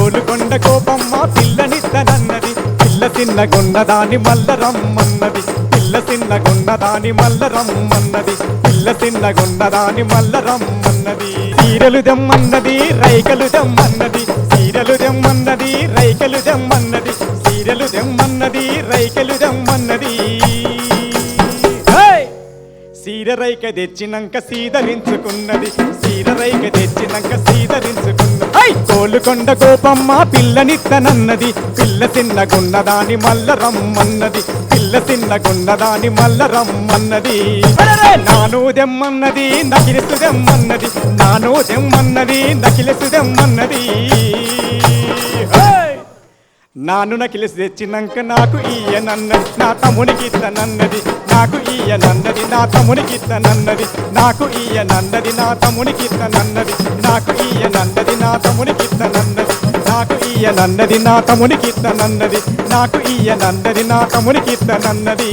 గోలుకొండ గోపమ్మ పిల్లనిత్తనన్నది పిల్ల చిన్నగున్నదాని మల్ల రమ్మన్నది పిల్ల చిన్నగున్నదాని మల్ల రమ్మన్నది పిల్ల చిన్నగున్నదాని మల్ల రమ్మన్నది సీరలు దెమ్మన్నది రైకలు దెమ్మన్నది సీరలు దెమ్మన్నది రైకలు దెమ్మన్నది సీరలు దెమ్మన్నది రైకలు దెమ్మన్నది సీర రైక తెచ్చినంక సీదరించుకున్నది సీర రైక తెచ్చినంక సీదరించుకున్నది గోలుకొండ గోపమ్మ పిల్లనిత్తనన్నది పిల్ల చిన్నగున్నదాని మల్ల రమ్మన్నది పిల్ల చిన్నగున్నదాని మల్ల రమ్మన్నది నాను దెమ్మన్నది నకిలిసు దెమ్మన్నది నాను దెమ్మన్నది నకిలిసు దెమ్మన్నది నాను నకిలిసి తెచ్చినాక నాకు ఈయనన్నది నా తమ్మునికి ఇత్తనన్నది నాకు ఈయనన్నది నా తమ్మునికి ఇత్తనన్నది నాకు ఈయనన్నది నా తమ్మునికి ఇత్తనన్నది నాకు ఈయనన్నది నా తమ్మునికి ఇత్తనన్నది నాకు ఈయనన్నది నా తమ్మునికి ఇత్తనన్నది నాకు ఈయనన్నది నా తమ్మునికి ఇత్తనన్నది